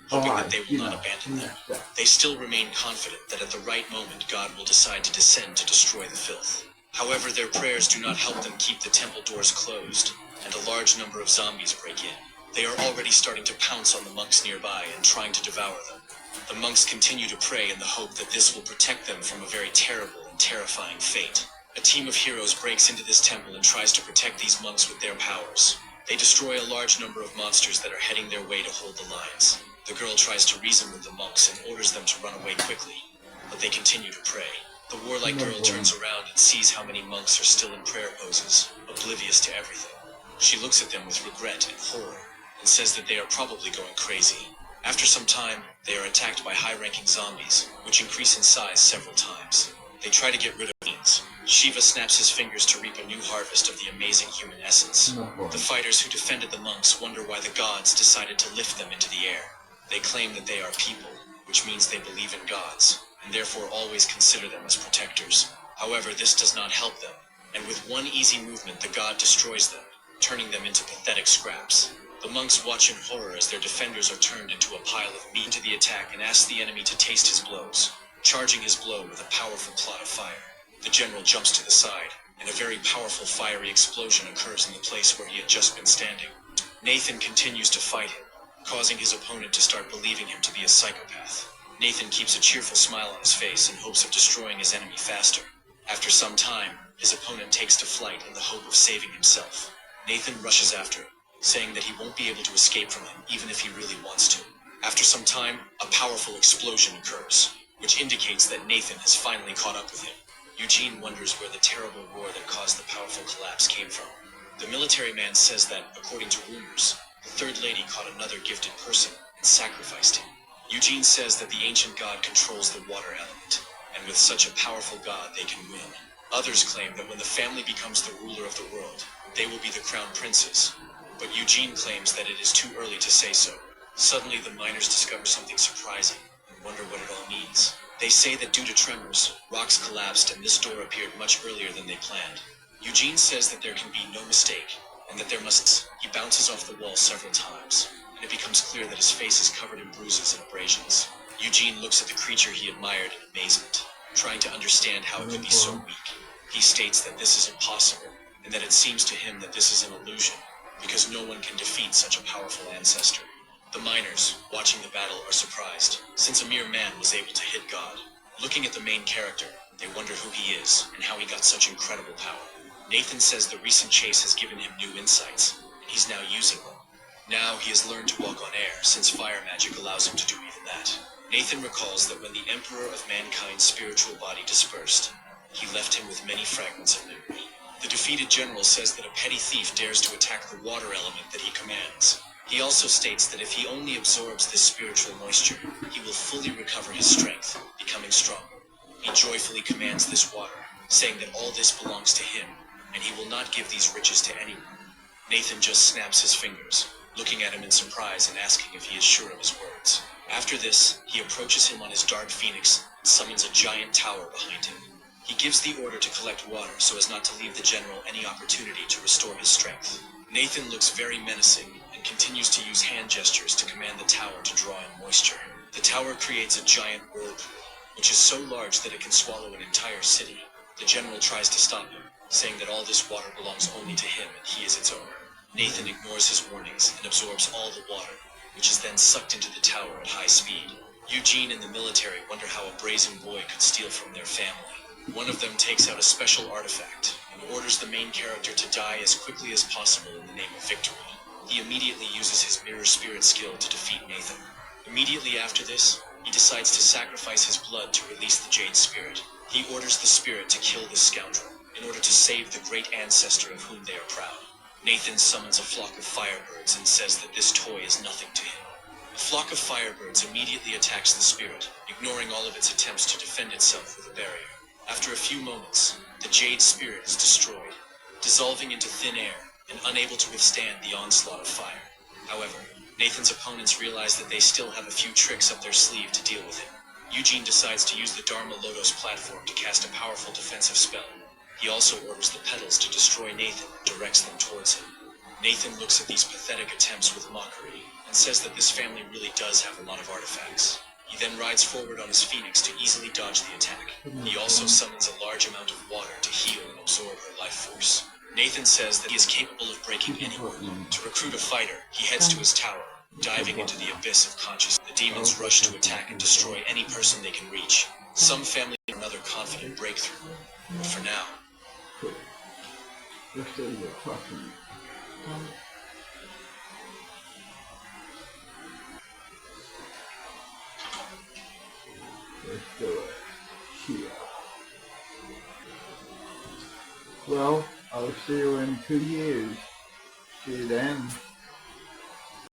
hoping that they will not abandon them. They still remain confident that at the right moment God will decide to descend to destroy the filth. However, their prayers do not help them keep the temple doors closed, and a large number of zombies break in. They are already starting to pounce on the monks nearby and trying to devour them. The monks continue to pray in the hope that this will protect them from a very terrible and terrifying fate. A team of heroes breaks into this temple and tries to protect these monks with their powers. They destroy a large number of monsters that are heading their way to hold the lines. The girl tries to reason with the monks and orders them to run away quickly, but they continue to pray. The warlike girl turns around and sees how many monks are still in prayer poses, oblivious to everything. She looks at them with regret and horror, and says that they are probably going crazy. After some time, they are attacked by high-ranking zombies, which increase in size several times. They try to get rid of beings. Shiva snaps his fingers to reap a new harvest of the amazing human essence. The fighters who defended the monks wonder why the gods decided to lift them into the air. They claim that they are people, which means they believe in gods, and therefore always consider them as protectors. However, this does not help them, and with one easy movement the god destroys them, turning them into pathetic scraps. The monks watch in horror as their defenders are turned into a pile of meat to the attack and ask the enemy to taste his blows, charging his blow with a powerful clot of fire. The general jumps to the side, and a very powerful fiery explosion occurs in the place where he had just been standing. Nathan continues to fight him, causing his opponent to start believing him to be a psychopath. Nathan keeps a cheerful smile on his face in hopes of destroying his enemy faster. After some time, his opponent takes to flight in the hope of saving himself. Nathan rushes after him, saying that he won't be able to escape from him even if he really wants to. After some time, a powerful explosion occurs, which indicates that Nathan has finally caught up with him. Eugene wonders where the terrible roar that caused the powerful collapse came from. The military man says that, according to rumors, the third lady caught another gifted person and sacrificed him. Eugene says that the ancient god controls the water element, and with such a powerful god they can win. Others claim that when the family becomes the ruler of the world, they will be the crown princes, but Eugene claims that it is too early to say so. Suddenly the miners discover something surprising and wonder what it all means. They say that due to tremors, rocks collapsed and this door appeared much earlier than they planned. Eugene says that there can be no mistake, and that there must... He bounces off the wall several times, and it becomes clear that his face is covered in bruises and abrasions. Eugene looks at the creature he admired in amazement, trying to understand how it could be so weak. He states that this is impossible, and that it seems to him that this is an illusion, because no one can defeat such a powerful ancestor. The miners, watching the battle, are surprised, since a mere man was able to hit God. Looking at the main character, they wonder who he is, and how he got such incredible power. Nathan says the recent chase has given him new insights, and he's now using them. Now he has learned to walk on air, since fire magic allows him to do even that. Nathan recalls that when the Emperor of Mankind's spiritual body dispersed, he left him with many fragments of memory. The defeated general says that a petty thief dares to attack the water element that he commands. He also states that if he only absorbs this spiritual moisture, he will fully recover his strength, becoming stronger. He joyfully commands this water, saying that all this belongs to him, and he will not give these riches to anyone. Nathan just snaps his fingers, looking at him in surprise and asking if he is sure of his words. After this, he approaches him on his dark phoenix and summons a giant tower behind him. He gives the order to collect water so as not to leave the general any opportunity to restore his strength. Nathan looks very menacing and continues to use hand gestures to command the tower to draw in moisture. The tower creates a giant whirlpool, which is so large that it can swallow an entire city. The general tries to stop him, saying that all this water belongs only to him and he is its owner. Nathan ignores his warnings and absorbs all the water, which is then sucked into the tower at high speed. Eugene and the military wonder how a brazen boy could steal from their family. One of them takes out a special artifact and orders the main character to die as quickly as possible in the name of victory. He immediately uses his mirror spirit skill to defeat Nathan. Immediately after this, he decides to sacrifice his blood to release the Jade Spirit. He orders the spirit to kill this scoundrel in order to save the great ancestor of whom they are proud. Nathan summons a flock of firebirds and says that this toy is nothing to him. The flock of firebirds immediately attacks the spirit, ignoring all of its attempts to defend itself with a barrier. After a few moments, the Jade Spirit is destroyed, dissolving into thin air and unable to withstand the onslaught of fire. However, Nathan's opponents realize that they still have a few tricks up their sleeve to deal with him. Eugene decides to use the Dharma Lotos platform to cast a powerful defensive spell. He also orders the petals to destroy Nathan and directs them towards him. Nathan looks at these pathetic attempts with mockery and says that this family really does have a lot of artifacts. He then rides forward on his phoenix to easily dodge the attack. He also summons a large amount of water to heal and absorb her life force. Nathan says that he is capable of breaking anyone. To recruit a fighter, he heads to his tower, diving into the abyss of consciousness. The demons rush to attack and destroy any person they can reach. Some family and another confident breakthrough. But for now, Let's do the fucking. Let's do it. Here. Well, I'll see you in 2 years. See you then.